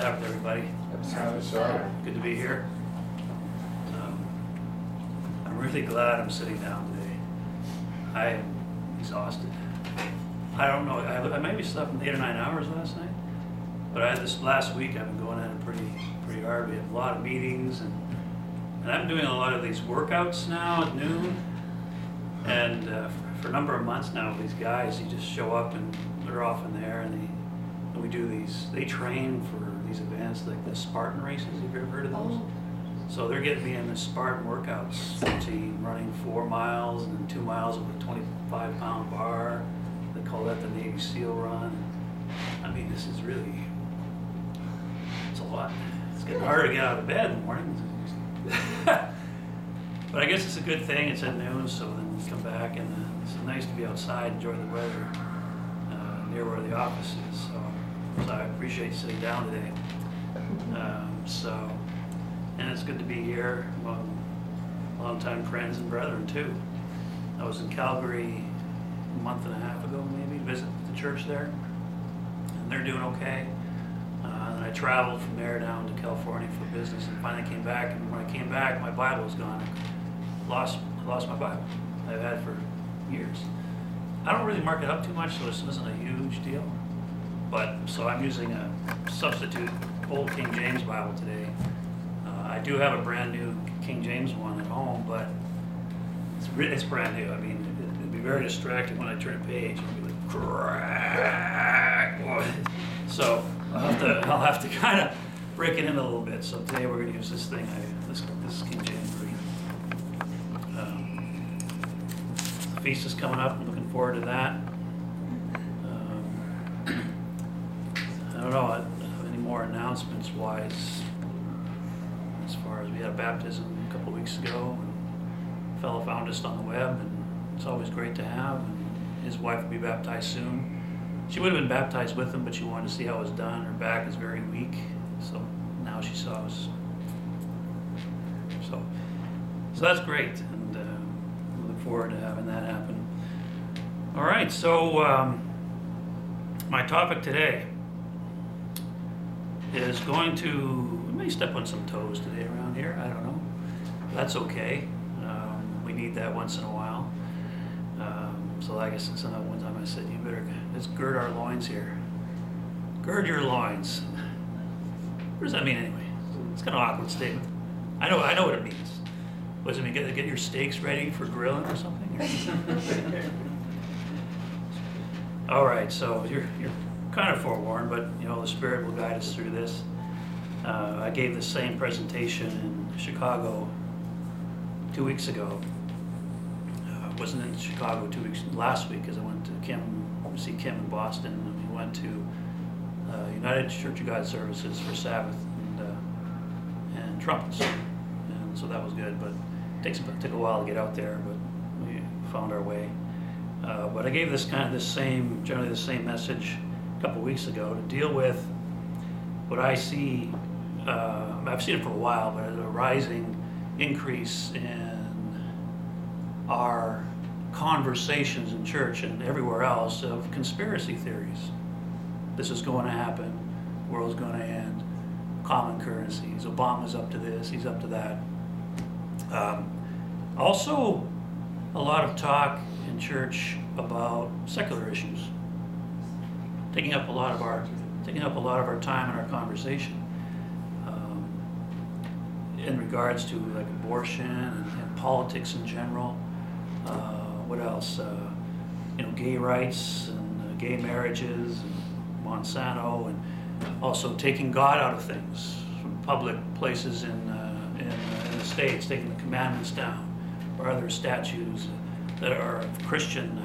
Sabbath, everybody. Sabbath. Good to be here. I'm really glad I'm sitting down today. I am exhausted. I don't know, I maybe slept 8 or 9 hours last night, but I had this last week, I've been going at it pretty hard. We have a lot of meetings, and I'm doing a lot of these workouts now at noon. And for a number of months now, these guys, you just show up and they're off in there, and we do these, they train for these events like the Spartan races. Have you ever heard of those? Oh. So they're getting me in the Spartan workouts routine, running 4 miles and then 2 miles with a 25-pound bar. They call that the Navy SEAL run. I mean, this is really, it's a lot. It's getting harder to get out of bed in the morning. But I guess it's a good thing. It's at noon, so then we come back, and it's nice to be outside, enjoy the weather near where the office is. So I appreciate sitting down today. And it's good to be here among longtime friends and brethren too. I was in Calgary a month and a half ago, maybe, visit the church there, and they're doing okay. And I traveled from there down to California for business, and finally came back. And when I came back, my Bible was gone. I lost my Bible. I've had it for years. I don't really mark it up too much, so this isn't a huge deal. But so I'm using a substitute old King James Bible today. I do have a brand new King James one at home, but it's brand new. I mean, it'd be very distracting when I turn a page. It'd be like, crack. So I'll have to kind of break it in a little bit. So today we're going to use this thing. This is King James version. The feast is coming up. I'm looking forward to that. I don't know any more announcements wise. As far as we had a baptism a couple of weeks ago, and a fellow found us on the web, and it's always great to have. And his wife will be baptized soon. She would have been baptized with him, but she wanted to see how it was done. Her back is very weak, so now she saw us. So that's great, and we look forward to having that happen. All right, so my topic today is going to, we may step on some toes today around here, I don't know. That's okay. We need that once in a while. So like I said, one time I said, let's gird our loins here. Gird your loins. What does that mean anyway? It's kind of an awkward statement. I know what it means. What does it mean, get your steaks ready for grilling or something? All right, so you're kind of forewarned, but you know the Spirit will guide us through this. I gave the same presentation in Chicago 2 weeks ago. I wasn't in Chicago last week because I went to see Kim in Boston, and we went to United Church of God services for Sabbath and trumpets, and so that was good. But it took a while to get out there, but we found our way. But I gave generally the same message a couple weeks ago to deal with what I see. I've seen it for a while, but a rising increase in our conversations in church and everywhere else of conspiracy theories. This is going to happen. The world's going to end. Common currencies. Obama's up to this. He's up to that. Also, a lot of talk in church about secular issues, taking up a lot of our time in our conversation, in regards to like abortion and politics in general. What else? Gay rights and gay marriages and Monsanto, and also taking God out of things from public places in the States, taking the commandments down, or other statues that are Christian,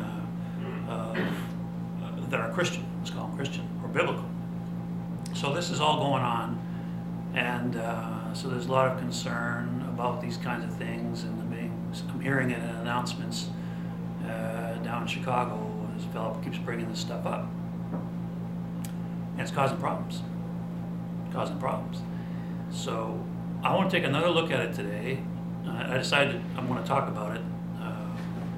let's call them Christian or biblical. So this is all going on, and so there's a lot of concern about these kinds of things, and I'm hearing it in announcements down in Chicago as a fellow keeps bringing this stuff up, and it's causing problems. So I want to take another look at it today. I decided I'm going to talk about it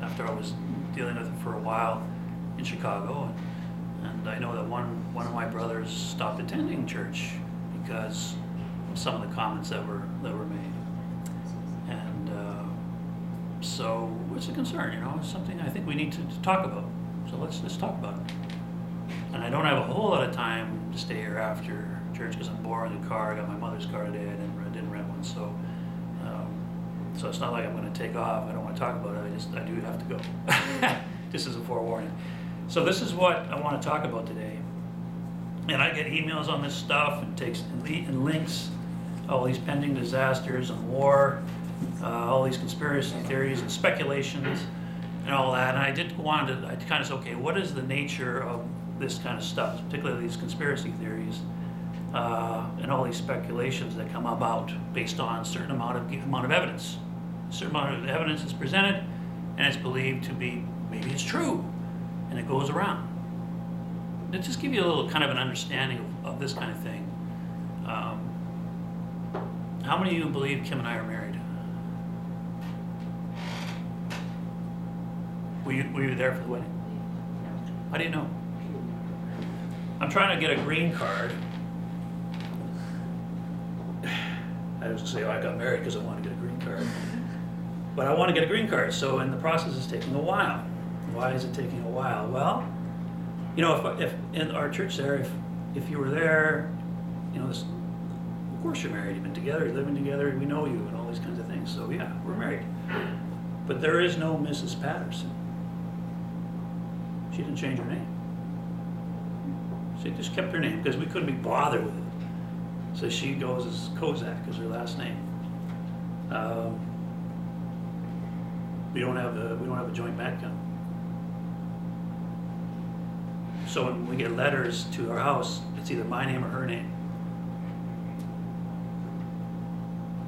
after I was dealing with it for a while in Chicago, and I know that one of my brothers stopped attending church because of some of the comments that were made. And so it's a concern, you know, it's something I think we need to talk about. So let's talk about it. And I don't have a whole lot of time to stay here after church because I'm borrowing the car. I got my mother's car today. I didn't rent one, so it's not like I'm going to take off. I don't want to talk about it. I do have to go. Just as a forewarning. So this is what I want to talk about today. And I get emails on this stuff and links, all these pending disasters and war, all these conspiracy theories and speculations and all that. And I kind of said, okay, what is the nature of this kind of stuff, particularly these conspiracy theories and all these speculations that come about based on a certain amount of evidence. A certain amount of evidence is presented, and it's believed to be, maybe it's true, and it goes around. To just give you a little kind of an understanding of this kind of thing. How many of you believe Kim and I are married? Were you there for the wedding? How do you know? I'm trying to get a green card. I was going to say, oh, I got married because I wanted to get a green card. But I want to get a green card, so and the process is taking a while. Why is it taking a while? Well, you know, if in our church there, if you were there, you know, of course you're married. You've been together, you're living together, we know you, and all these kinds of things. So yeah, we're married. But there is no Mrs. Patterson. She didn't change her name. She just kept her name because we couldn't be bothered with it. So she goes as Kozak as her last name. We don't have a joint bank account. So when we get letters to our house, it's either my name or her name.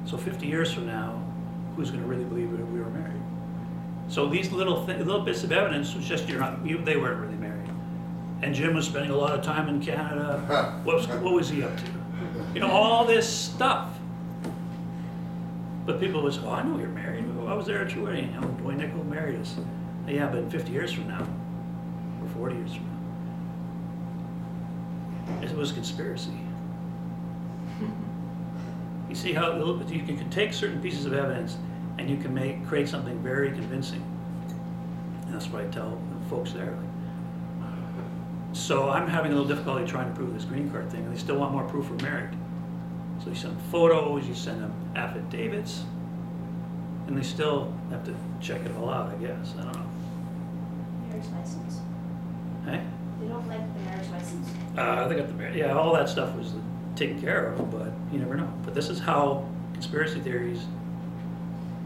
So 50 years from now, who's going to really believe that we were married? So these little bits of evidence was just they weren't really married. And Jim was spending a lot of time in Canada. What was he up to? You know, all this stuff. But people would say, oh, I know you're married. I was there at your wedding. You know, Boy Nickel married us. Yeah, but 50 years from now, or 40 years from now, it was a conspiracy. You see how you can take certain pieces of evidence and you can create something very convincing. And that's what I tell the folks there. So I'm having a little difficulty trying to prove this green card thing, and they still want more proof we're married. So you send them photos, you send them affidavits, and they still have to check it all out, I guess. I don't know. Marriage license? Hey? They don't like the marriage license? They got the marriage. Yeah, all that stuff was taken care of, but you never know. But this is how conspiracy theories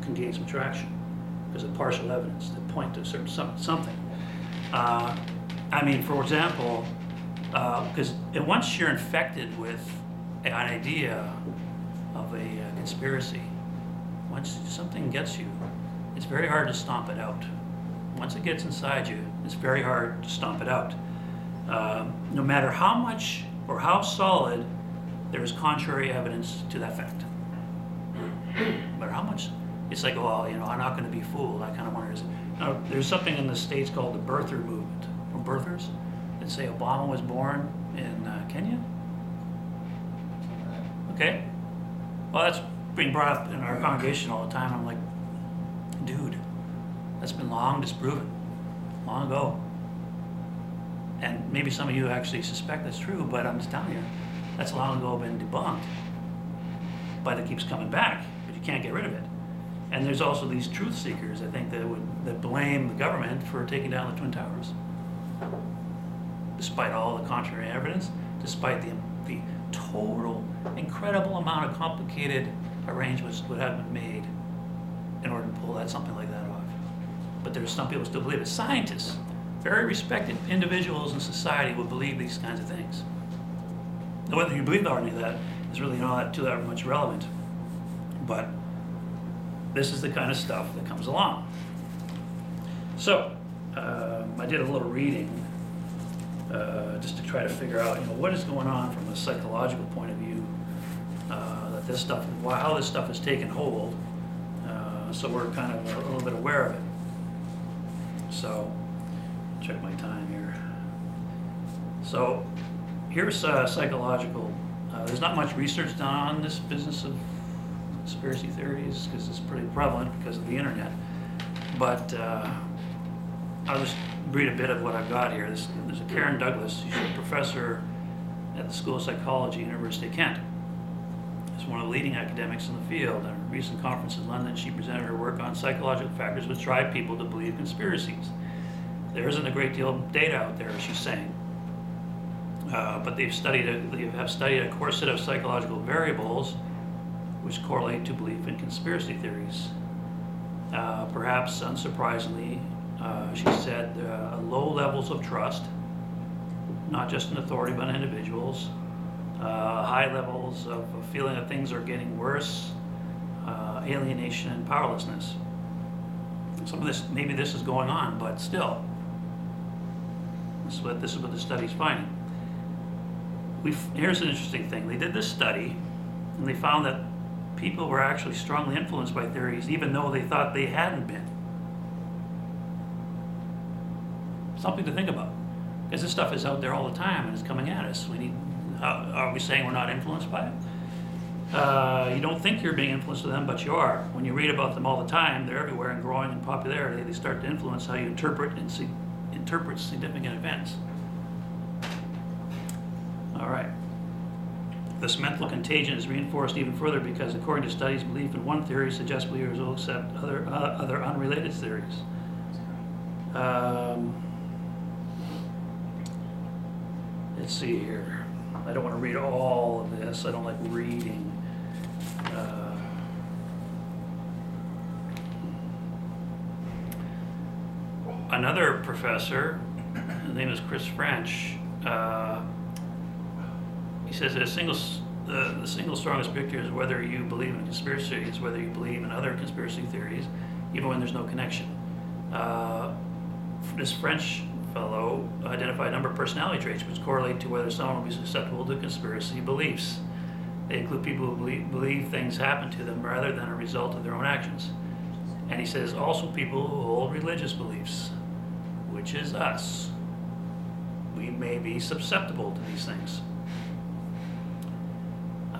can gain some traction, because of partial evidence that point to something. I mean, for example, because once you're infected with an idea of a conspiracy, once something gets you, it's very hard to stomp it out. Once it gets inside you, it's very hard to stomp it out. No matter how much or how solid there is contrary evidence to that fact. No matter how much, it's like, well, you know, I'm not going to be fooled. I kind of wonder, there's something in the States called the birther movement, or birthers, that say Obama was born in Kenya. Okay. Well, that's being brought up in our congregation all the time. I'm like, dude, that's been long disproven, long ago. And maybe some of you actually suspect that's true, but I'm just telling you, that's long ago been debunked. But it keeps coming back, but you can't get rid of it. And there's also these truth seekers, I think, that blame the government for taking down the Twin Towers. Despite all the contrary evidence, despite the total, incredible amount of complicated arrangements that have been made in order to pull something like that off. But there's some people still believe it. Scientists, very respected individuals in society would believe these kinds of things. Now, whether you believe any of that is really not too that much relevant. But this is the kind of stuff that comes along. So, I did a little reading just to try to figure out, you know, what is going on from a psychological point of view, that this stuff, how this stuff has taken hold, so we're kind of a little bit aware of it. So, check my time here. So, here's psychological There's not much research done on this business of conspiracy theories because it's pretty prevalent because of the internet. But I'll just read a bit of what I've got here. There's a Karen Douglas. She's a professor at the School of Psychology, University of Kent. She's one of the leading academics in the field. At a recent conference in London, she presented her work on psychological factors which drive people to believe conspiracies. There isn't a great deal of data out there, she's saying. But they have studied a core set of psychological variables which correlate to belief in conspiracy theories. Perhaps unsurprisingly, she said low levels of trust, not just in authority but in individuals, high levels of a feeling that things are getting worse, alienation and powerlessness. Some of this, maybe this is going on, but still, this is what the study's finding. Here's an interesting thing. They did this study, and they found that people were actually strongly influenced by theories, even though they thought they hadn't been. Something to think about, because this stuff is out there all the time, and it's coming at us. Are we saying we're not influenced by it? You don't think you're being influenced by them, but you are. When you read about them all the time, they're everywhere and growing in popularity. They start to influence how you interpret significant events. All right. This mental contagion is reinforced even further because, according to studies, belief in one theory suggests believers will accept other unrelated theories. Let's see here. I don't want to read all of this. I don't like reading. Another professor, his name is Chris French, he says that the single strongest predictor is whether you believe in conspiracy theories, whether you believe in other conspiracy theories, even when there's no connection. This French fellow identified a number of personality traits which correlate to whether someone will be susceptible to conspiracy beliefs. They include people who believe things happen to them rather than a result of their own actions. And he says also people who hold religious beliefs, which is us. We may be susceptible to these things.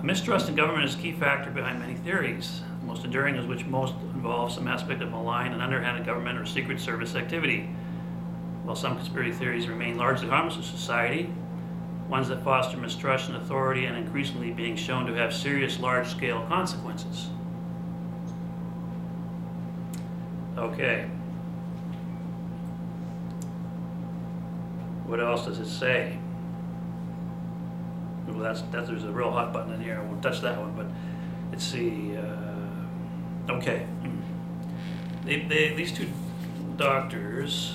Mistrust in government is a key factor behind many theories, the most enduring of which most involve some aspect of malign and underhanded government or secret service activity. While some conspiracy theories remain largely harmless to society, ones that foster mistrust in authority and increasingly being shown to have serious large-scale consequences. Okay. What else does it say? Well, there's a real hot button in here. I won't touch that one, but let's see. Okay. These two doctors,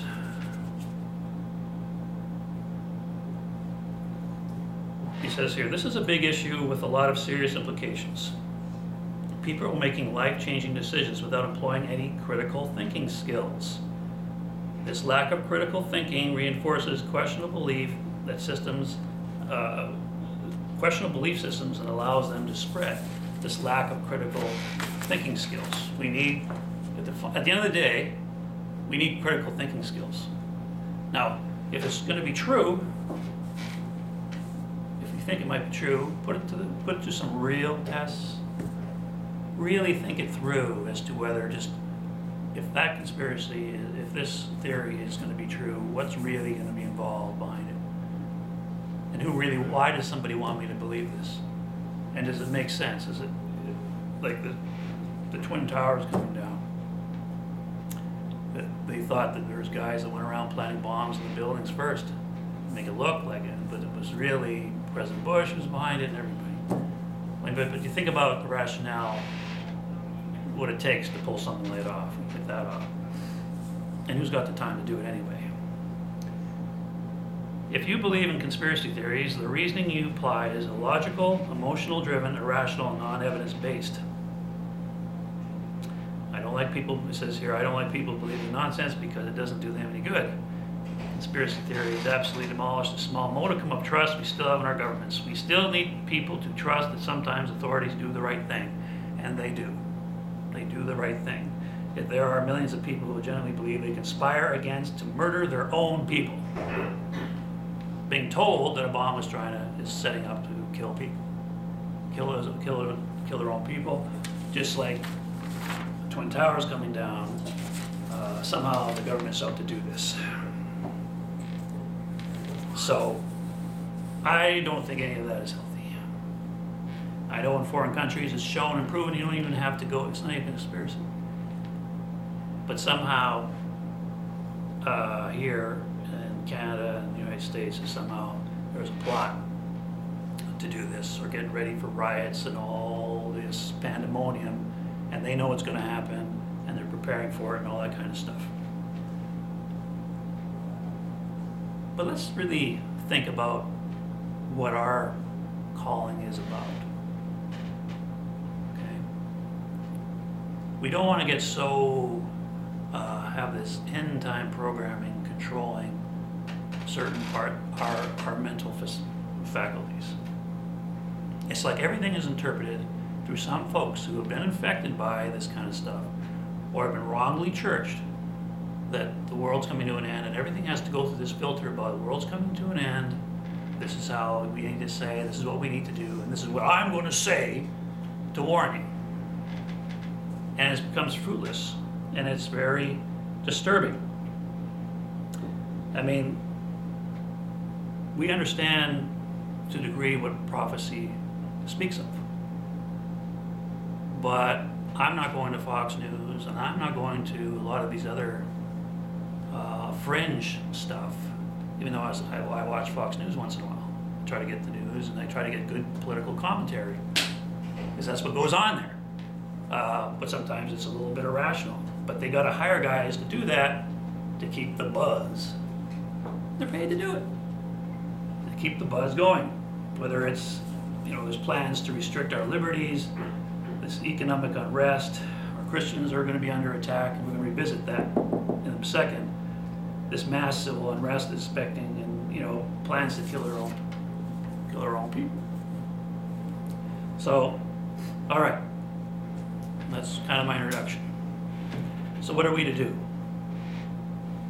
he says here, this is a big issue with a lot of serious implications. People are making life-changing decisions without employing any critical thinking skills. This lack of critical thinking reinforces questionable belief systems and allows them to spread. This lack of critical thinking skills. We need, at the end of the day, we need critical thinking skills. Now, if it's going to be true, if you think it might be true, put it to some real tests. Really think it through as to whether if that conspiracy, if this theory is going to be true, what's really going to be involved behind it? And why does somebody want me to believe this? And does it make sense? Is it like the Twin Towers coming down? That they thought that there was guys that went around planting bombs in the buildings first, make it look like it, but it was really President Bush was behind it and everybody. But you think about the rationale, what it takes to pull something like that off, and get that off. And who's got the time to do it anyway? If you believe in conspiracy theories, the reasoning you apply is illogical, emotional-driven, irrational, and non-evidence-based. I don't like people, it says here, I don't like people believing nonsense because it doesn't do them any good. Conspiracy theories absolutely demolish the small modicum of trust we still have in our governments. We still need people to trust that sometimes authorities do the right thing, and they do. They do the right thing. Yet there are millions of people who genuinely believe they conspire to murder their own people, being told that a bomb is setting up to kill people. kill their own people, just like Twin Towers coming down. Somehow the government's out to do this. So I don't think any of that is healthy. I know in foreign countries it's shown and proven you don't even have to go, it's not even a conspiracy. But somehow here in Canada and the United States, somehow there's a plot to do this. We're getting ready for riots and all this pandemonium, and they know what's going to happen, and they're preparing for it and all that kind of stuff. But let's really think about what our calling is about. Okay? We don't want to get so have this end time programming controlling certain our mental faculties. It's like everything is interpreted through some folks who have been infected by this kind of stuff or have been wrongly churched, that the world's coming to an end and everything has to go through this filter about the world's coming to an end. This is how we need to say, this is what we need to do, and this is what I'm going to say to warn you. And it becomes fruitless, and it's very disturbing. I mean, we understand to a degree what prophecy speaks of. But I'm not going to Fox News, and I'm not going to a lot of these other fringe stuff, even though I watch Fox News once in a while. I try to get the news, and I try to get good political commentary, because that's what goes on there. But sometimes it's a little bit irrational. But they got to hire guys to do that to keep the buzz. They're paid to do it. To keep the buzz going. Whether it's, there's plans to restrict our liberties, this economic unrest, our Christians are going to be under attack, and we're going to revisit that in a second. This mass civil unrest is expecting, and plans to kill our own people. So, all right, that's kind of my introduction. So, what are we to do?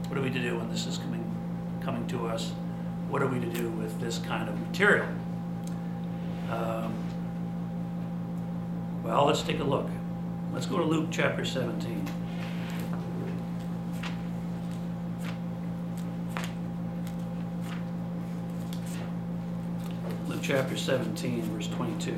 What are we to do when this is coming to us? What are we to do with this kind of material? Well, let's take a look. Let's go to Luke chapter 17. Luke chapter 17, verse 22.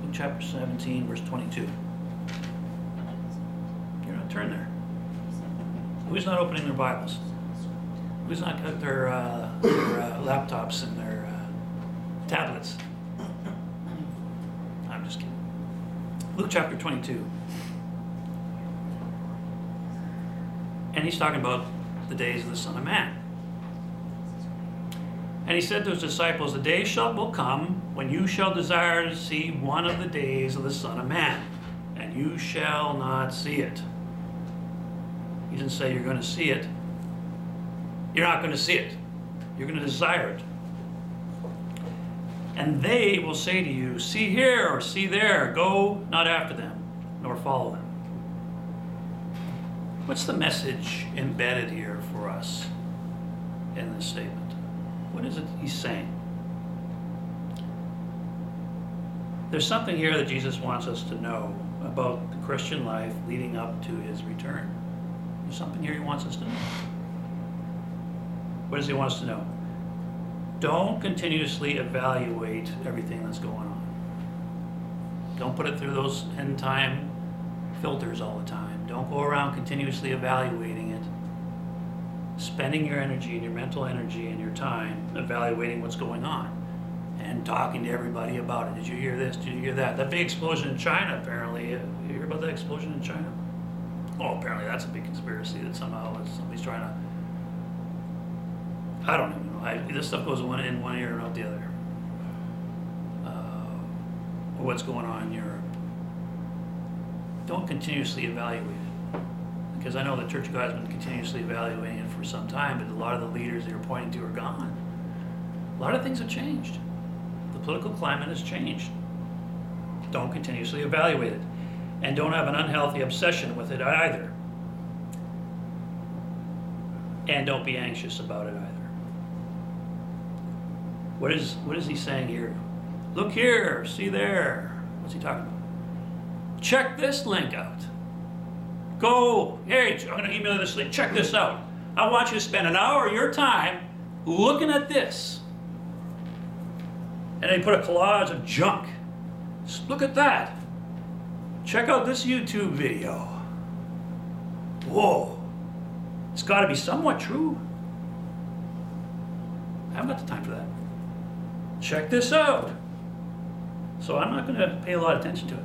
Luke chapter 17, verse 22. You're not turn there. Who's not opening their Bibles? Who's not got their laptops and their tablets? I'm just kidding. Luke chapter 22. And he's talking about the days of the Son of Man. And he said to his disciples, the day will come when you shall desire to see one of the days of the Son of Man, and you shall not see it. He didn't say you're going to see it. You're not going to see it. You're going to desire it. And they will say to you, see here or see there. Go not after them, nor follow them. What's the message embedded here for us in this statement? What is it he's saying? There's something here that Jesus wants us to know about the Christian life leading up to his return. There's something here he wants us to know. What does he want us to know? Don't continuously evaluate everything that's going on. Don't put it through those end time filters all the time. Don't go around continuously evaluating it, spending your energy and your mental energy and your time evaluating what's going on and talking to everybody about it. Did you hear this? Did you hear that? That big explosion in China, apparently. You hear about that explosion in China? Oh, apparently that's a big conspiracy that somehow somebody's trying to... I don't even know. This stuff goes in one ear and out the other. What's going on in Europe. Don't continuously evaluate it. Because I know the Church of God has been continuously evaluating it for some time, but a lot of the leaders that you're pointing to are gone. A lot of things have changed. The political climate has changed. Don't continuously evaluate it. And don't have an unhealthy obsession with it either. And don't be anxious about it either. What is he saying here? Look here, see there. What's he talking about? Check this link out. Go, hey, I'm going to email you this link. Check this out. I want you to spend an hour of your time looking at this. And they put a collage of junk. Just look at that. Check out this YouTube video. Whoa. It's got to be somewhat true. I haven't got the time for that. Check this out. So I'm not going to pay a lot of attention to it.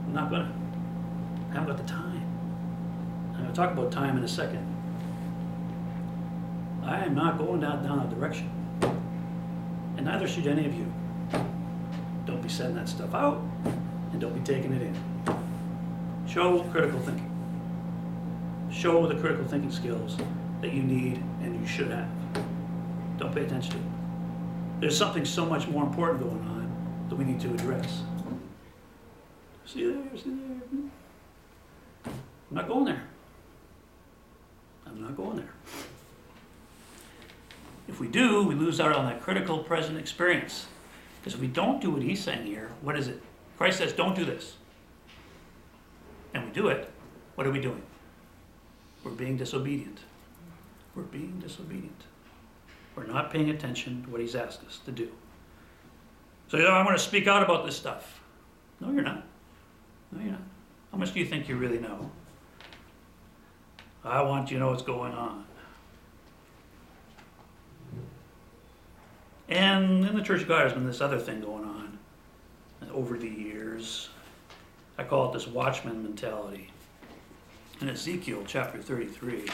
I'm not going to. I haven't got the time. I'm going to talk about time in a second. I am not going down that direction. And neither should any of you. Don't be sending that stuff out, and don't be taking it in. Show critical thinking. Show the critical thinking skills that you need and you should have. Don't pay attention to it. There's something so much more important going on that we need to address. See there, see there. I'm not going there. I'm not going there. If we do, we lose out on that critical present experience. Because if we don't do what he's saying here, what is it? Christ says, don't do this. And we do it, what are we doing? We're being disobedient. We're being disobedient. We're not paying attention to what he's asked us to do. So I want to speak out about this stuff. No, you're not. No, you're not. How much do you think you really know? I want you to know what's going on. And in the Church of God, there's been this other thing going on over the years. I call it this watchman mentality. In Ezekiel chapter 33,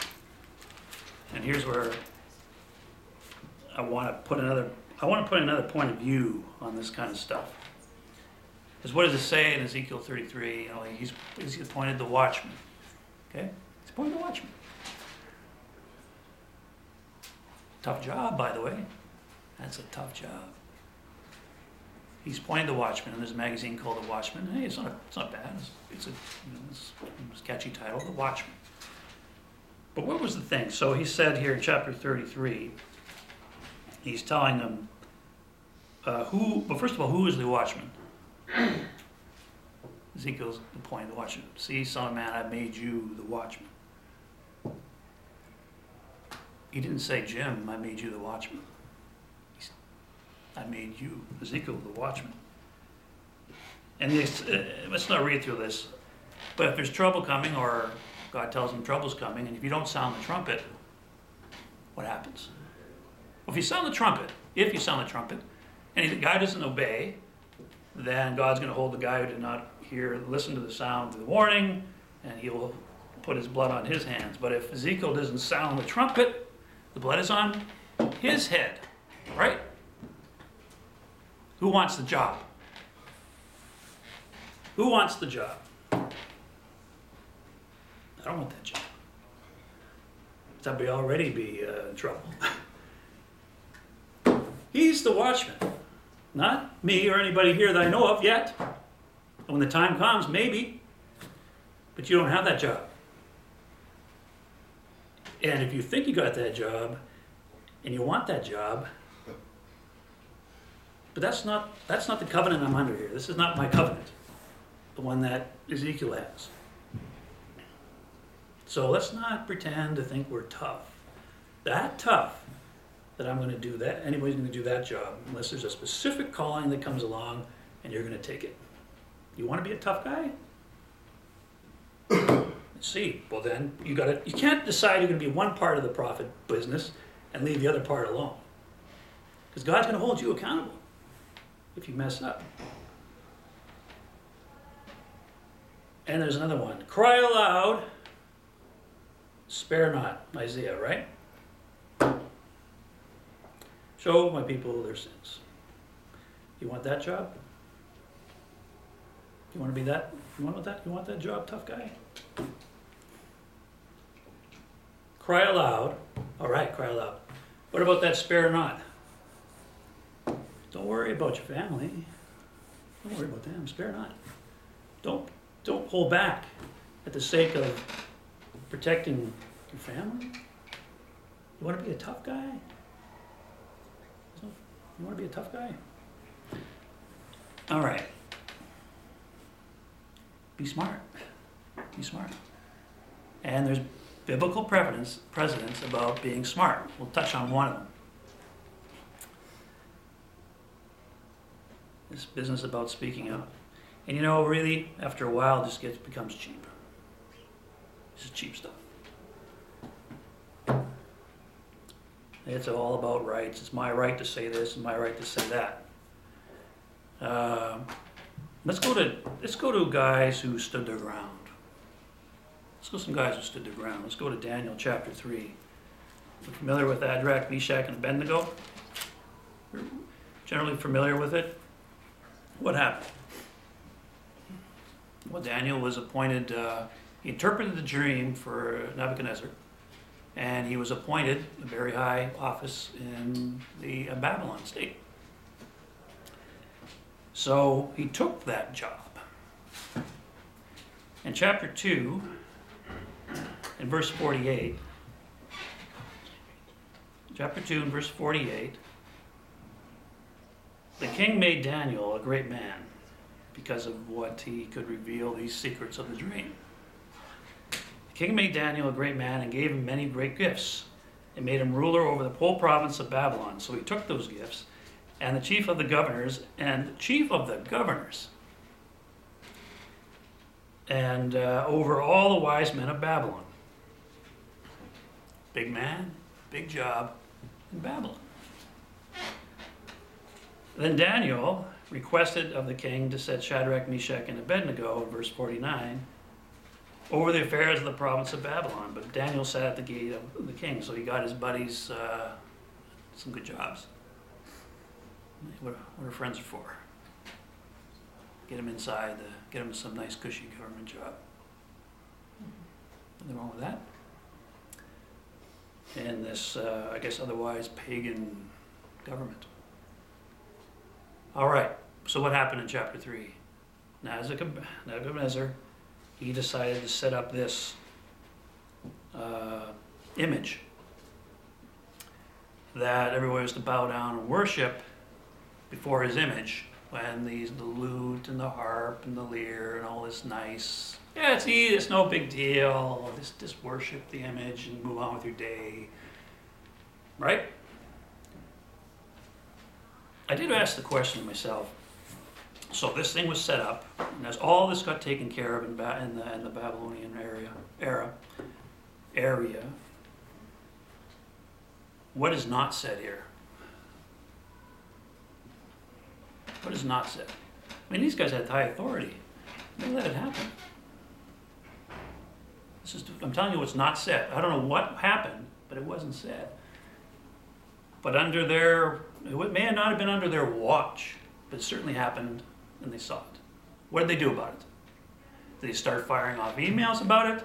and here's where I want to put another point of view on this kind of stuff. Because what does it say in Ezekiel 33? You know, he's appointed the watchman. Okay? He's appointed the watchman. Tough job, by the way. That's a tough job. He's appointed the watchman, and there's a magazine called The Watchman. Hey, it's not bad. It's a catchy title, The Watchman. But what was the thing? So he said here in chapter 33, he's telling them first of all, who is the watchman? Ezekiel's appointed the watchman. See, son of man, I made you the watchman. He didn't say, Jim, I made you the watchman. I made you, Ezekiel, the watchman. And let's not read through this, but if there's trouble coming, or God tells him trouble's coming, and if you don't sound the trumpet, what happens? Well, if you sound the trumpet, and the guy doesn't obey, then God's going to hold the guy who did not listen to the sound of the warning, and he will put his blood on his hands. But if Ezekiel doesn't sound the trumpet, the blood is on his head, right? Who wants the job? Who wants the job? I don't want that job. Somebody already be in trouble. He's the watchman. Not me or anybody here that I know of yet. And when the time comes, maybe. But you don't have that job. And if you think you got that job, and you want that job, but that's not the covenant I'm under here. This is not my covenant, the one that Ezekiel has. So let's not pretend to think we're tough. That tough that I'm going to do that, anybody's going to do that job, unless there's a specific calling that comes along and you're going to take it. You want to be a tough guy? Let's see. Well then, you can't decide you're going to be one part of the prophet business and leave the other part alone. Because God's going to hold you accountable if you mess up. And there's another one. Cry aloud, spare not. Isaiah, right? Show my people their sins. You want that job? You want to be that? You want that? You want that job, tough guy? Cry aloud. All right, cry aloud. What about that spare not? Don't worry about your family. Don't worry about them. Spare not. Don't hold back at the sake of protecting Your family? You want to be a tough guy? You want to be a tough guy? All right. Be smart. Be smart. And there's biblical precedents about being smart. We'll touch on one of them. This business about speaking up. And you know, really, after a while, it just becomes cheap. This is cheap stuff. It's all about rights. It's my right to say this and my right to say that. Let's go to guys who stood their ground. Let's go to some guys who stood their ground. Let's go to Daniel chapter 3. You're familiar with Shadrach, Meshach, and Abednego? You're generally familiar with it? What happened? Well, Daniel was appointed, he interpreted the dream for Nebuchadnezzar, and he was appointed a very high office in the Babylon state. So he took that job. In chapter 2, in verse 48, chapter 2 and verse 48, the king made Daniel a great man because of what he could reveal these secrets of the dream. The king made Daniel a great man and gave him many great gifts and made him ruler over the whole province of Babylon. So he took those gifts and the chief of the governors and over all the wise men of Babylon. Big man, big job in Babylon. Then Daniel requested of the king to set Shadrach, Meshach, and Abednego, in verse 49, over the affairs of the province of Babylon. But Daniel sat at the gate of the king, so he got his buddies some good jobs. What are friends for? Get him inside, get him some nice cushy government job. Nothing wrong with that. In this, I guess otherwise pagan government. All right, so what happened in chapter 3? Nebuchadnezzar, he decided to set up this image that everyone was to bow down and worship before his image, when the lute and the harp and the lyre and all this nice, yeah, it's easy, it's no big deal, just worship the image and move on with your day, right? I did ask the question myself. So this thing was set up, and as all this got taken care of in the Babylonian area, what is not said here? What is not said? I mean, these guys had high authority. They let it happen. I'm telling you what's not said. I don't know what happened, but it wasn't said. But it may not have been under their watch, but it certainly happened, and they saw it. What did they do about it? Did they start firing off emails about it?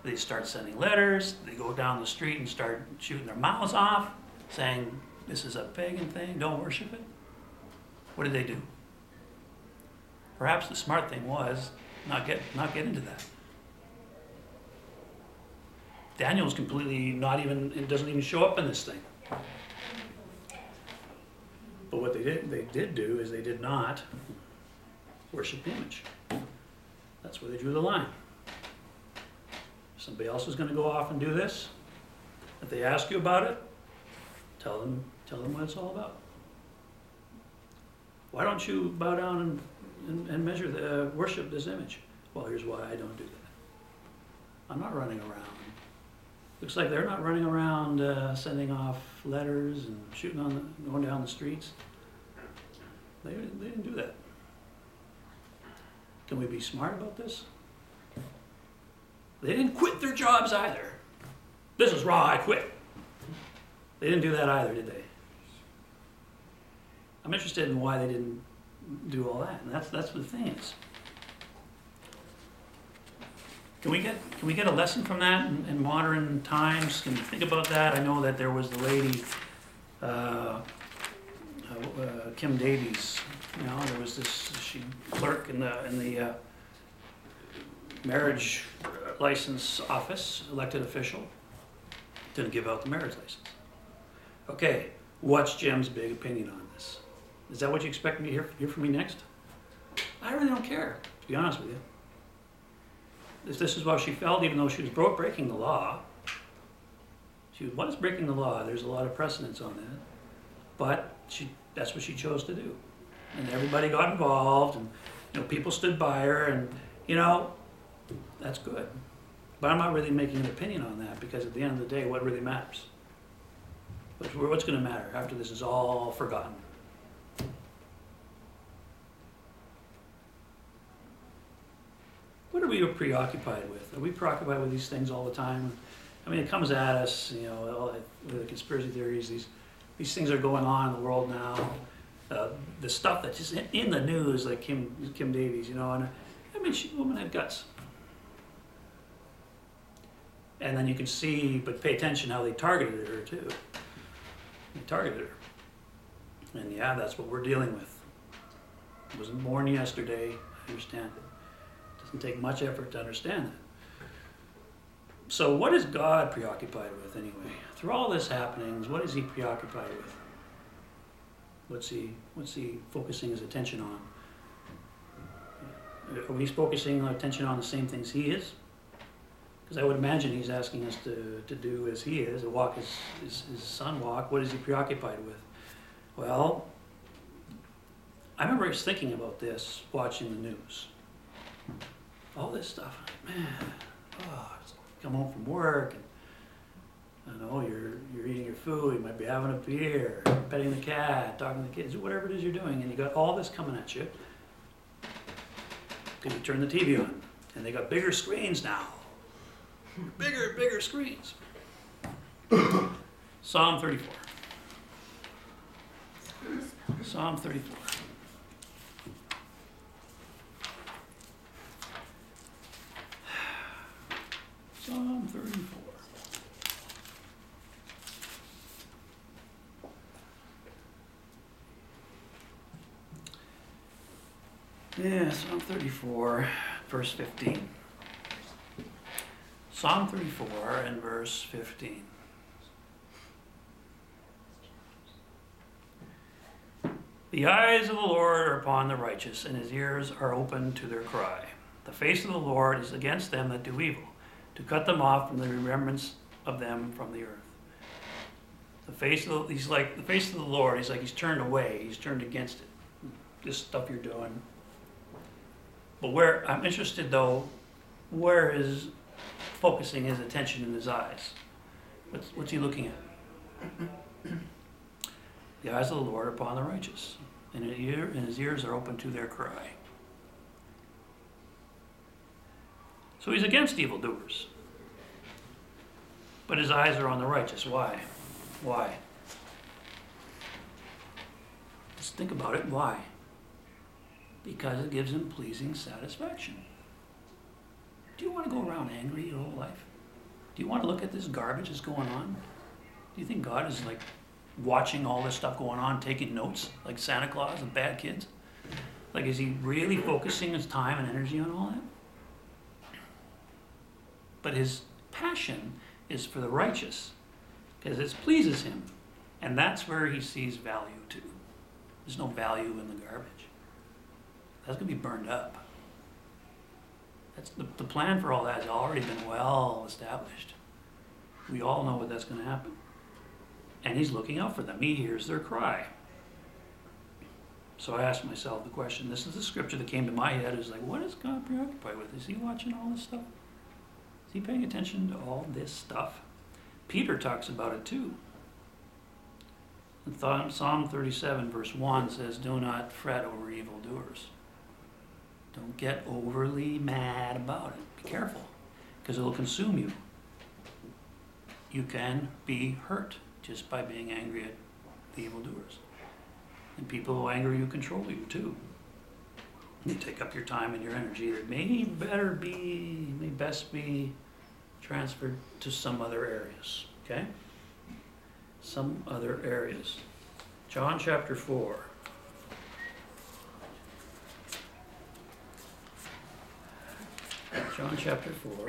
Did they start sending letters? Did they go down the street and start shooting their mouths off, saying, this is a pagan thing, don't worship it? What did they do? Perhaps the smart thing was not get into that. Daniel's completely it doesn't even show up in this thing. But what they did do is they did not worship the image. That's where they drew the line. If somebody else is going to go off and do this, if they ask you about it, tell them what it's all about. Why don't you bow down and worship this image? Well, here's why I don't do that. I'm not running around. Looks like they're not running around sending off letters and going down the streets. They didn't do that. Can we be smart about this? They didn't quit their jobs either. This is wrong, I quit. They didn't do that either, did they? I'm interested in why they didn't do all that, and that's what the thing is. Can we get a lesson from that in modern times? Can you think about that? I know that there was the lady, Kim Davies. You know, there was she clerk in the marriage license office, elected official, Didn't give out the marriage license. Okay, what's Jim's big opinion on this? Is that what you expect me to hear from me next? I really don't care, to be honest with you. If this is how she felt, even though she was breaking the law, what is breaking the law? There's a lot of precedence on that. But that's what she chose to do. And everybody got involved, and people stood by her, and that's good. But I'm not really making an opinion on that, because at the end of the day, what really matters? What's going to matter after this is all forgotten? What are we preoccupied with? Are we preoccupied with these things all the time? I mean, it comes at us, with the conspiracy theories. These things are going on in the world now. The stuff that's just in the news, like Kim Davies, and I mean, the woman had guts. And then you can see, but pay attention how they targeted her too. They targeted her. And yeah, that's what we're dealing with. It wasn't born yesterday, I understand it. It doesn't take much effort to understand that. So what is God preoccupied with anyway? Through all this happenings, what is he preoccupied with? What's he focusing his attention on? Are we focusing our attention on the same things he is? Because I would imagine he's asking us to do as he is, to walk as his son walked. What is he preoccupied with? Well, I remember I was thinking about this watching the news. All this stuff, man, come home from work, and you're eating your food, you might be having a beer, petting the cat, talking to the kids, whatever it is you're doing, and you got all this coming at you. Because you turn the TV on, and they got bigger screens now. Bigger screens. Psalm 34. Psalm 34. Psalm 34. Yeah, Psalm 34, verse 15. Psalm 34 and verse 15. The eyes of the Lord are upon the righteous, and his ears are open to their cry. The face of the Lord is against them that do evil, to cut them off from the remembrance of them from the earth. He's like the face of the Lord. He's turned away. He's turned against it. This stuff you're doing. But where I'm interested though, where is focusing his attention in his eyes? What's he looking at? The eyes of the Lord are upon the righteous, and his ears are open to their cry. So he's against evildoers. But his eyes are on the righteous. Why? Why? Just think about it. Why? Because it gives him pleasing satisfaction. Do you want to go around angry your whole life? Do you want to look at this garbage that's going on? Do you think God is like watching all this stuff going on, taking notes like Santa Claus and bad kids? Like, is he really focusing his time and energy on all that? But his passion is for the righteous, because it pleases him. And that's where he sees value too. There's no value in the garbage. That's going to be burned up. That's the plan for all that has already been well established. We all know what that's going to happen. And he's looking out for them. He hears their cry. So I asked myself the question, this is the scripture that came to my head, is like, what is God preoccupied with? Is he watching all this stuff? Is he paying attention to all this stuff? Peter talks about it too. In Psalm 37 verse 1 says, do not fret over evildoers. Don't get overly mad about it. Be careful, because it'll consume you. You can be hurt just by being angry at the evildoers. And people who anger you control you too. They take up your time and your energy that may best be transferred to some other areas. Okay? Some other areas. John chapter 4. John chapter 4.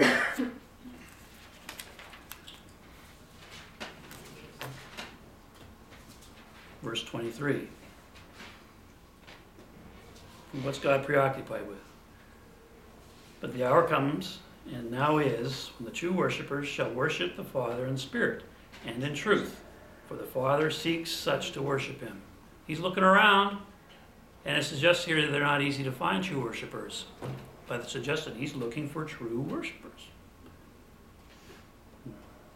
verse 23. What's God preoccupied with? But the hour comes, and now is, when the true worshipers shall worship the Father in spirit and in truth, for the Father seeks such to worship him. He's looking around, and it suggests here that they're not easy to find true worshipers, but it suggests that he's looking for true worshipers.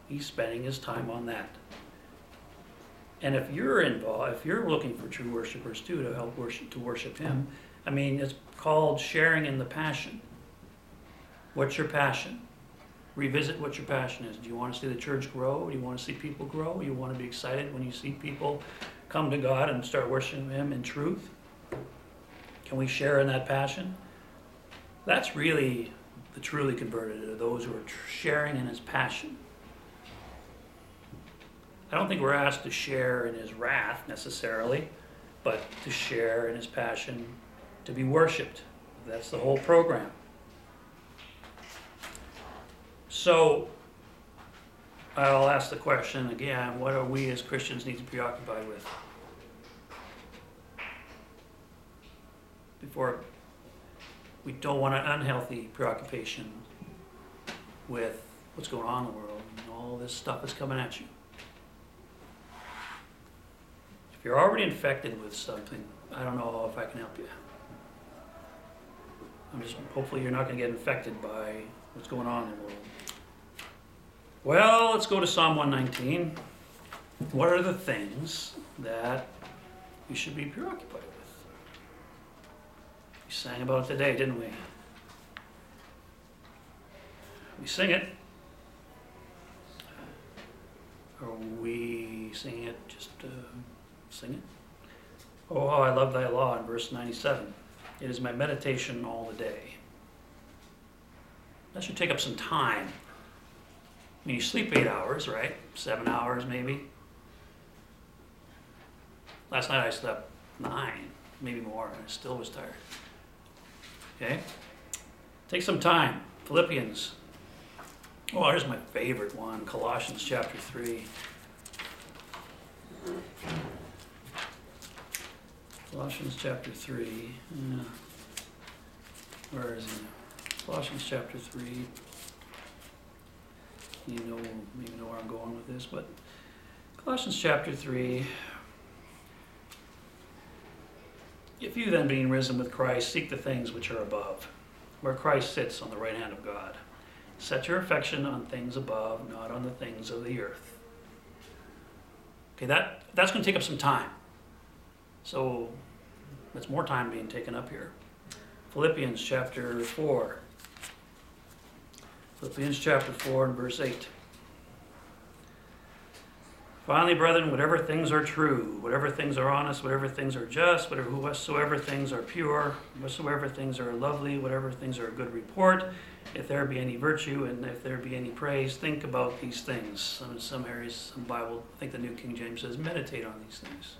He's spending his time on that. And if you're involved, if you're looking for true worshipers too to help worship him, I mean, it's called sharing in the passion. What's your passion? Revisit what your passion is. Do you want to see the church grow? Do you want to see people grow? Do you want to be excited when you see people come to God and start worshiping him in truth? Can we share in that passion? That's really the truly converted, are those who are sharing in his passion. I don't think we're asked to share in his wrath necessarily, but to share in his passion, to be worshipped. That's the whole program. So, I'll ask the question again, what do we as Christians need to be preoccupied with? We don't want an unhealthy preoccupation with what's going on in the world and all this stuff that's coming at you. If you're already infected with something, I don't know if I can help you. Hopefully you're not going to get infected by what's going on in the world. Well, let's go to Psalm 119. What are the things that we should be preoccupied with? We sang about it today, didn't we? We sing it. Are we singing it just to sing it? Oh, how I love thy law in verse 97. It is my meditation all the day. That should take up some time. I mean, you sleep 8 hours, right? 7 hours maybe. Last night I slept 9, maybe more, and I still was tired. Okay? Take some time. Philippians. Oh, here's my favorite one, Colossians chapter 3. Colossians chapter 3. Where is he now? Colossians chapter 3. You know, maybe know where I'm going with this, but Colossians chapter 3. If you then, being risen with Christ, seek the things which are above, where Christ sits on the right hand of God. Set your affection on things above, not on the things of the earth. Okay, that's going to take up some time. So that's more time being taken up here. Philippians chapter 4. Philippians chapter 4 and verse 8. Finally, brethren, whatever things are true, whatever things are honest, whatever things are just, whatsoever things are pure, whatsoever things are lovely, whatever things are of good report, if there be any virtue and if there be any praise, think about these things. In some areas, some Bible, I think the New King James says, meditate on these things.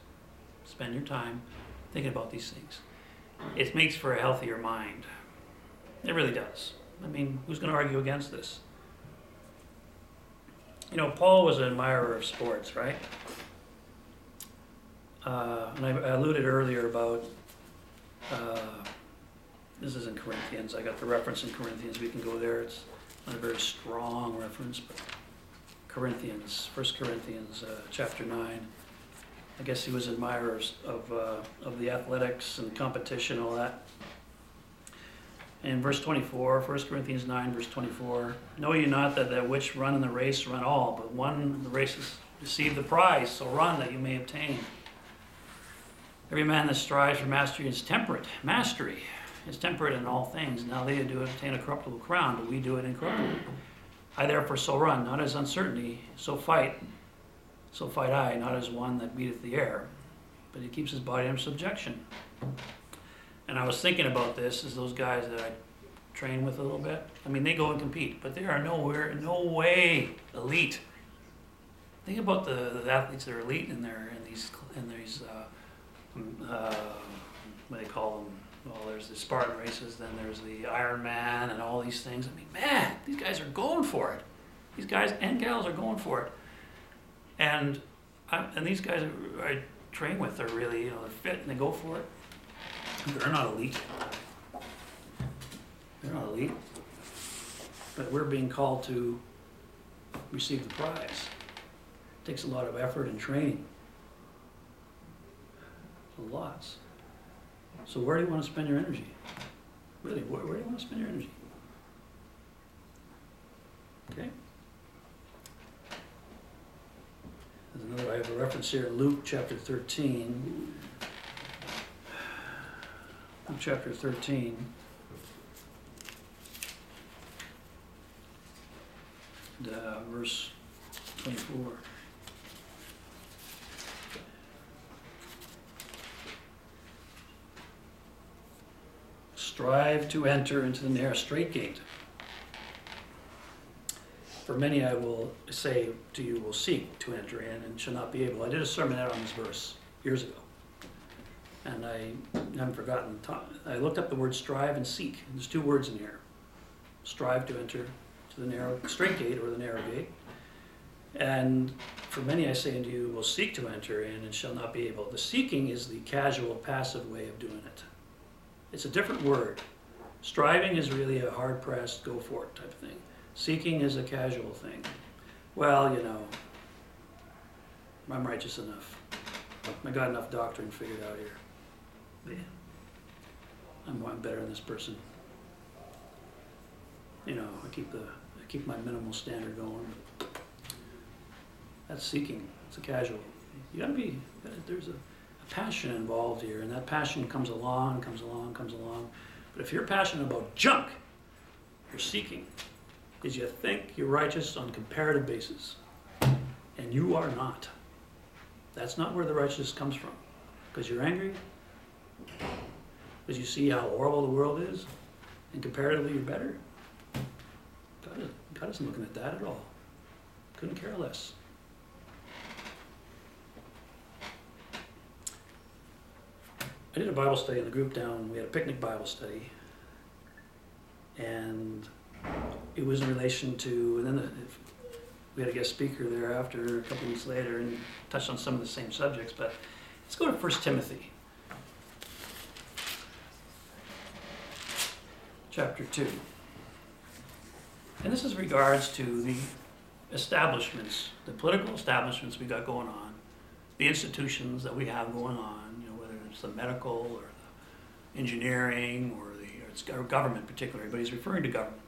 Spend your time thinking about these things. It makes for a healthier mind. It really does. I mean, who's going to argue against this? You know, Paul was an admirer of sports, right? And I alluded earlier about, this is in Corinthians. I got the reference in Corinthians. We can go there. It's not a very strong reference, but Corinthians, 1 Corinthians chapter 9. I guess he was an admirer of the athletics and competition, all that. In verse 24, 1 Corinthians 9, verse 24, know ye not that which run in the race run all, but one in the race is receive the prize, so run that you may obtain. Every man that strives for mastery is temperate. Mastery is temperate in all things. Now they do obtain a corruptible crown, but we do it incorruptible. I therefore so run, not as uncertainty, so fight I, not as one that beateth the air, but he keeps his body in subjection. And I was thinking about this as those guys that I train with a little bit. I mean, they go and compete, but they are no way elite. Think about the athletes that are elite in these what do they call them? Well, there's the Spartan races, then there's the Ironman and all these things. I mean, man, these guys are going for it. These guys and gals are going for it. And these guys, train with are really, they're fit and they go for it. They're not elite. They're not elite. But we're being called to receive the prize. It takes a lot of effort and training. Lots. So where do you want to spend your energy? Really, where do you want to spend your energy? Okay. There's another, I have a reference here in Luke chapter 13. Luke chapter 13. Verse 24. Strive to enter into the narrow straight gate. For many, I will say to you, will seek to enter in and shall not be able. I did a sermon out on this verse years ago, and I haven't forgotten. I looked up the word strive and seek. There's two words in here. Strive to enter to the narrow straight gate or the narrow gate. And for many, I say unto you, will seek to enter in and shall not be able. The seeking is the casual, passive way of doing it. It's a different word. Striving is really a hard-pressed, go-for-it type of thing. Seeking is a casual thing. Well, I'm righteous enough. I got enough doctrine figured out here. But yeah, I'm better than this person. I keep my minimal standard going. That's seeking. It's a casual. There's a passion involved here, and that passion comes along. But if you're passionate about junk, you're seeking, because you think you're righteous on a comparative basis, and you are not. That's not where the righteousness comes from, because you're angry, because you see how horrible the world is, and comparatively you're better. God isn't looking at that at all. Couldn't care less. I did a Bible study in the group down. We had a picnic Bible study, and it was in relation to, and then we had a guest speaker there after a couple weeks later and touched on some of the same subjects, but let's go to 1 Timothy chapter 2. And this is regards to the establishments, the political establishments we got going on, the institutions that we have going on, whether it's the medical or the engineering or it's government particularly, but he's referring to government.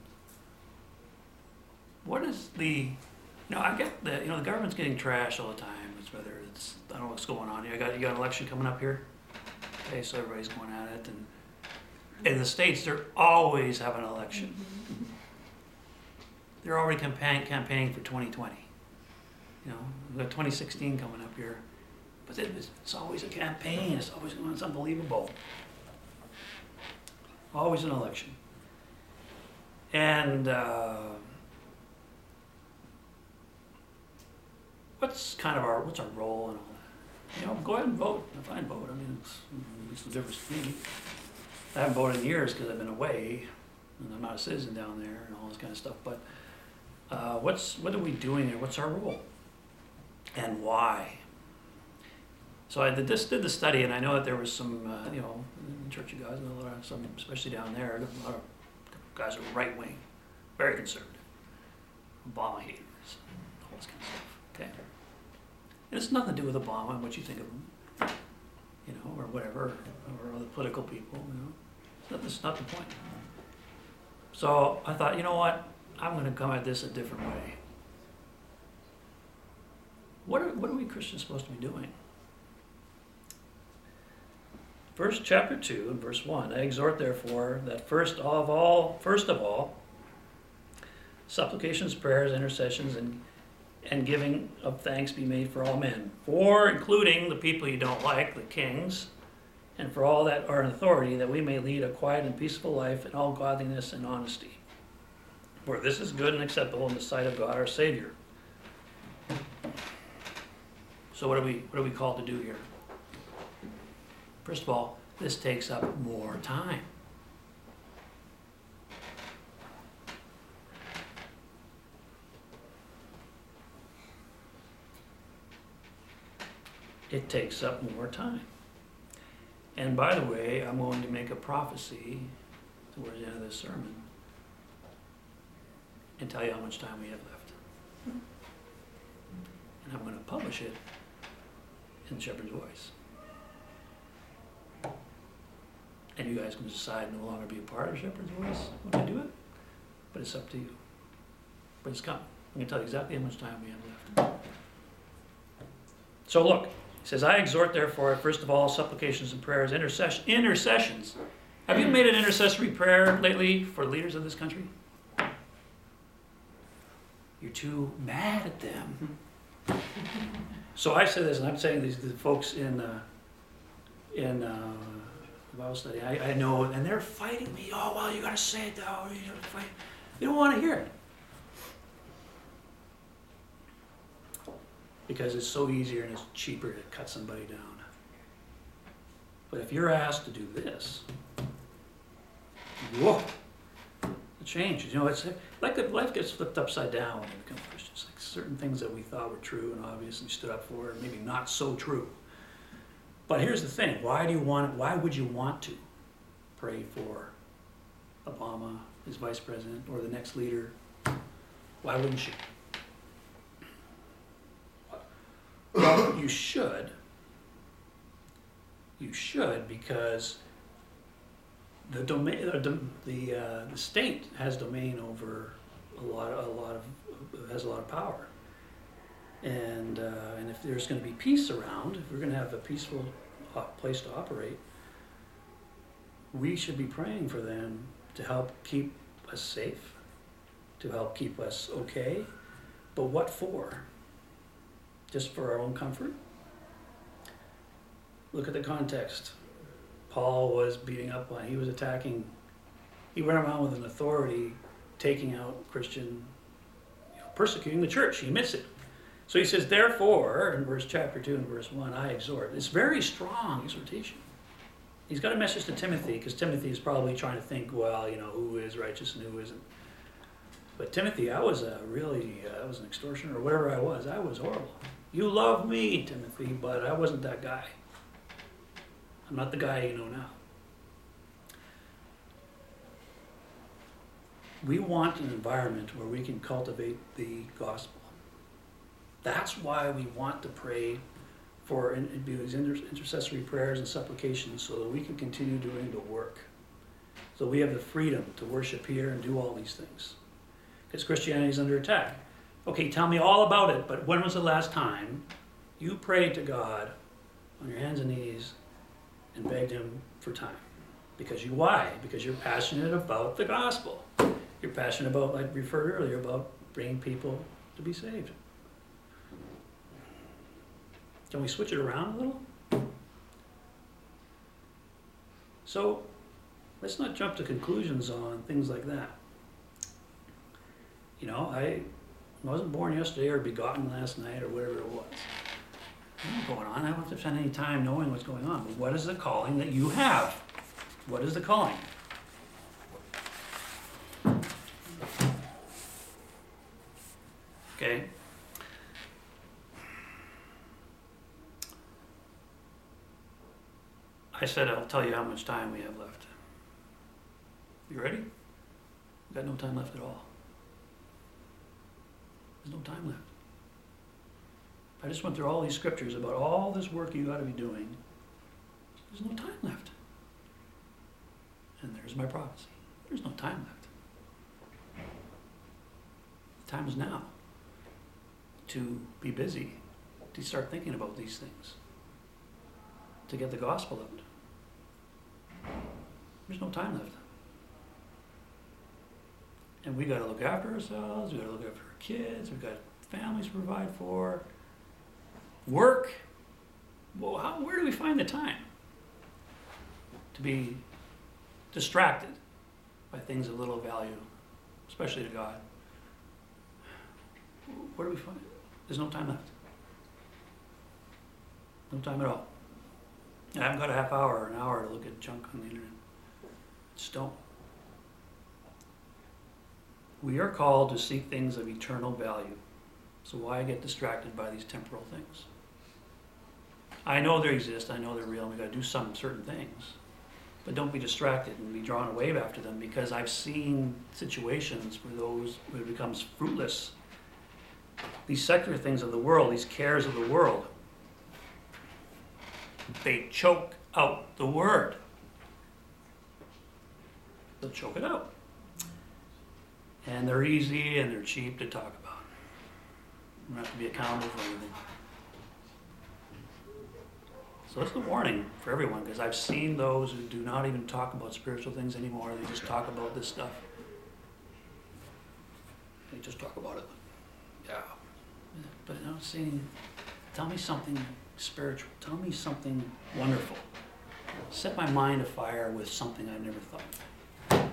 What is I get the government's getting trashed all the time. It's whether it's, I don't know what's going on here. You got an election coming up here. Okay, so everybody's going at it, and in the States they're always having an election. They're already campaigning for 2020. We've got 2016 coming up here. But it's always a campaign. It's unbelievable. Always an election. And what's our role in all that? Go ahead and vote. If I vote, it's the difference to me. I haven't voted in years because I've been away, and I'm not a citizen down there, and all this kind of stuff. But what are we doing there? What's our role, and why? So I did the study, and I know that there was some, in the Church of God, some, especially down there, a lot of guys are right wing, very conservative, Obama haters, all this kind of stuff. Okay, and it's nothing to do with Obama and what you think of him, or whatever, or other political people. That's not the point. So I thought, you know what, I'm going to come at this a different way. What are we Christians supposed to be doing? First, chapter 2 and verse 1. I exhort, therefore, that first of all, supplications, prayers, intercessions, and giving of thanks be made for all men, for including the people you don't like, the kings, and for all that are in authority, that we may lead a quiet and peaceful life in all godliness and honesty. For this is good and acceptable in the sight of God our Savior. So what are we called to do here? First of all, this takes up more time. it takes up more time. And by the way, I'm going to make a prophecy towards the end of this sermon and tell you how much time we have left. And I'm going to publish it in Shepherd's Voice. And you guys can decide no longer be a part of Shepherd's Voice when I do it, but it's up to you. But it's coming. I'm going to tell you exactly how much time we have left. So look, he says, I exhort therefore, first of all, supplications and prayers, intercessions. Have you made an intercessory prayer lately for leaders of this country? You're too mad at them. So I say this, and I'm saying these the folks in Bible study, I know, and they're fighting me. Oh, well, you got to say it though. You got to fight. They don't want to hear it. Because it's so easier and it's cheaper to cut somebody down. But if you're asked to do this, whoa, it changes. You know, it's like life gets flipped upside down when you become Christians. Like certain things that we thought were true and obvious and you stood up for, maybe not so true. But here's the thing: why would you want to pray for Obama, his vice president, or the next leader? Why wouldn't you? Well, you should. You should, because the state has domain over has a lot of power, and if there's going to be peace around, if we're going to have a peaceful place to operate, we should be praying for them to help keep us safe, to help keep us okay. But what for? Just for our own comfort? Look at the context. Paul was beating up on, he was attacking, he went around with an authority, taking out Christian, persecuting the church. He admits it. So he says, therefore, in chapter 2 and verse 1, I exhort. It's very strong exhortation. He's got a message to Timothy, because Timothy is probably trying to think, well, who is righteous and who isn't. But Timothy, I was an extortioner, or whatever I was horrible. You love me, Timothy, but I wasn't that guy. I'm not the guy you know now. We want an environment where we can cultivate the gospel. That's why we want to pray for these intercessory prayers and supplications, so that we can continue doing the work. So we have the freedom to worship here and do all these things. Because Christianity is under attack. Okay, tell me all about it, but when was the last time you prayed to God on your hands and knees and begged Him for time? Why? Because you're passionate about the gospel. You're passionate about, like I referred earlier, about bringing people to be saved. Can we switch it around a little? So, let's not jump to conclusions on things like that. I wasn't born yesterday or begotten last night or whatever it was. What's going on? I don't have to spend any time knowing what's going on. But what is the calling that you have? What is the calling? Okay. I said I'll tell you how much time we have left. You ready? We've got no time left at all. There's no time left. I just went through all these scriptures about all this work you got to be doing. There's no time left. And there's my prophecy. There's no time left. The time is now to be busy, to start thinking about these things, to get the gospel out. There's no time left. And we got to look after ourselves, we got to look after our kids, we've got families to provide for, work. Well, where do we find the time to be distracted by things of little value, especially to God? Where do we find it? There's no time left. No time at all. I haven't got a half hour or an hour to look at junk on the internet. Just don't. We are called to seek things of eternal value. So why get distracted by these temporal things? I know they exist, I know they're real, and we gotta do some certain things. But don't be distracted and be drawn away after them, because I've seen situations where it becomes fruitless. These secular things of the world, these cares of the world, they choke out the word. They'll choke it out. And they're easy and they're cheap to talk about. You don't have to be accountable for anything. So that's the warning for everyone, because I've seen those who do not even talk about spiritual things anymore. They just talk about this stuff. They just talk about it. Yeah. But I'm not saying, tell me something spiritual. Tell me something wonderful. Set my mind afire with something I never thought of.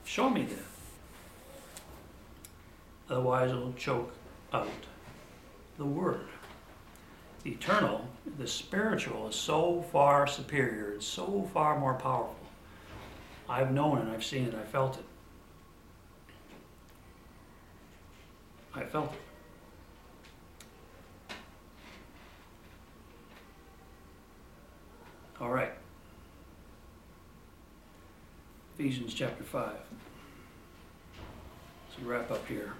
Show me that. Otherwise it'll choke out the word. The eternal, the spiritual is so far superior, it's so far more powerful. I've known it, I've seen it, I felt it. I felt it. All right. Ephesians chapter 5. So wrap up here.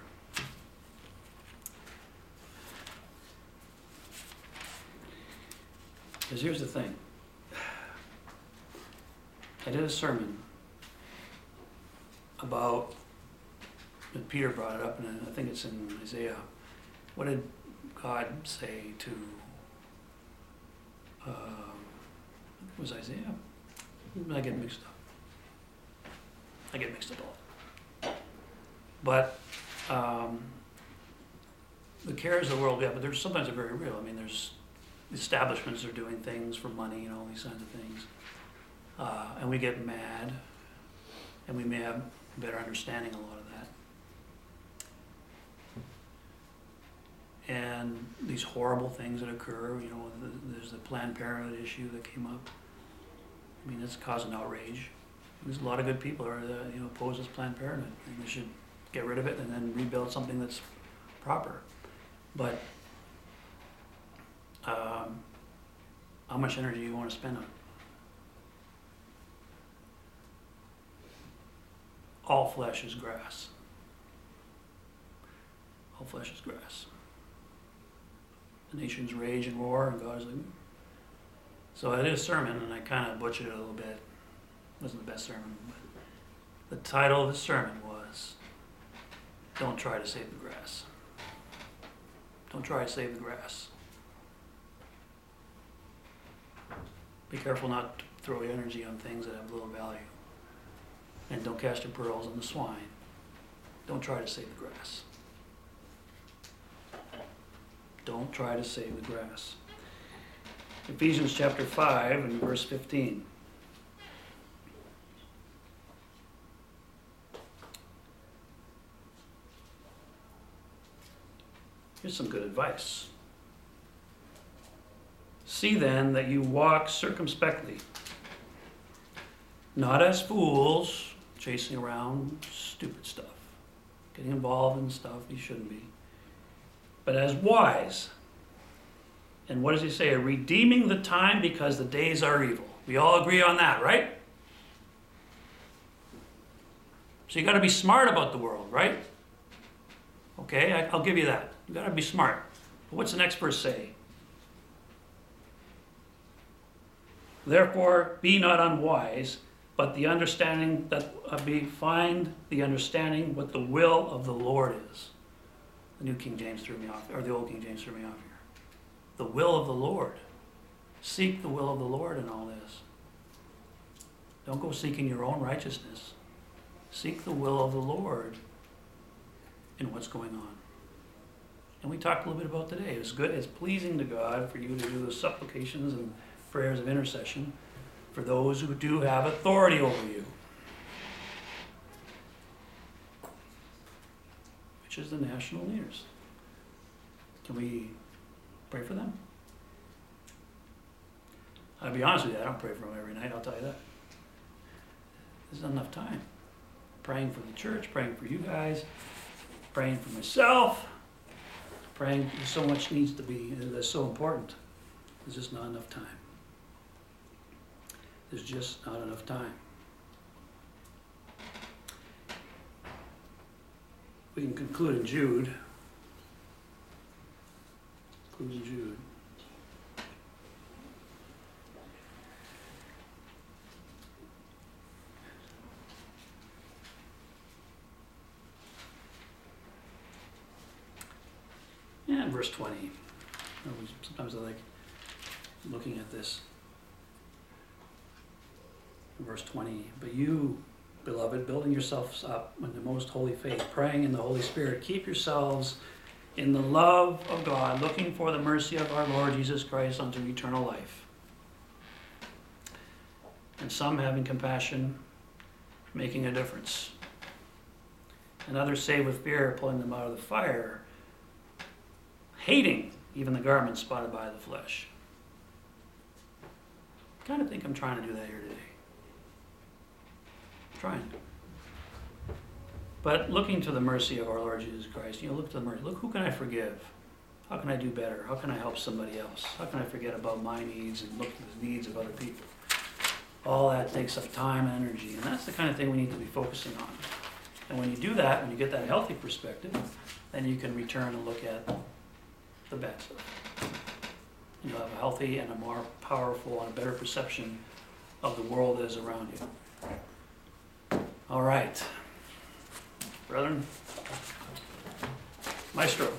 Because here's the thing. I did a sermon about, and Peter brought it up, and I think it's in Isaiah. What did God say to, it was Isaiah? I get mixed up all. But the cares of the world, yeah, but there's sometimes they're very real. I mean, there's establishments are doing things for money and all these kinds of things. And we get mad, and we may have a better understanding of a lot of that. And these horrible things that occur, you know, there's the Planned Parenthood issue that came up. I mean, it's causing outrage. There's a lot of good people who are, oppose this Planned Parenthood, and we should get rid of it and then rebuild something that's proper. But how much energy do you want to spend on it? All flesh is grass. All flesh is grass. The nations rage and roar, and God is like, so I did a sermon, and I kind of butchered it a little bit. It wasn't the best sermon, but the title of the sermon was, Don't Try to Save the Grass. Don't try to save the grass. Be careful not to throw your energy on things that have little value. And don't cast your pearls on the swine. Don't try to save the grass. Don't try to save the grass. Ephesians chapter 5 and verse 15. Here's some good advice. See then that you walk circumspectly, not as fools, chasing around stupid stuff, getting involved in stuff you shouldn't be, but as wise. And what does he say? Redeeming the time because the days are evil. We all agree on that, right? So you got to be smart about the world, right? Okay, I'll give you that. You got to be smart. But what's the next verse say? Therefore, be not unwise, but the understanding that find the understanding what the will of the Lord is. The New King James threw me off, or the Old King James threw me off here. The will of the Lord. Seek the will of the Lord in all this. Don't go seeking your own righteousness. Seek the will of the Lord in what's going on. And we talked a little bit about today. It's good, it's pleasing to God for you to do the supplications and prayers of intercession for those who do have authority over you, which is the national leaders. Can we pray for them? I'll be honest with you, I don't pray for them every night, I'll tell you that. There's not enough time. Praying for the church, praying for you guys, praying for myself. Praying, so much needs to be, that's so important. There's just not enough time. There's just not enough time. We can conclude in Jude. Conclude in Jude. Yeah, verse 20. Sometimes I like looking at this. Verse 20. But you, beloved, building yourselves up in the most holy faith, praying in the Holy Spirit, keep yourselves in the love of God, looking for the mercy of our Lord Jesus Christ unto eternal life. And some having compassion, making a difference. And others say with fear, pulling them out of the fire, hating even the garment spotted by the flesh. I kind of think I'm trying to do that here today. Trying. But looking to the mercy of our Lord Jesus Christ, look to the mercy. Look, who can I forgive? How can I do better? How can I help somebody else? How can I forget about my needs and look at the needs of other people? All that takes up time and energy, and that's the kind of thing we need to be focusing on. And when you do that, when you get that healthy perspective, then you can return and look at the bad stuff. You'll have a healthy and a more powerful and a better perception of the world that is around you. All right. Brethren, Maestro.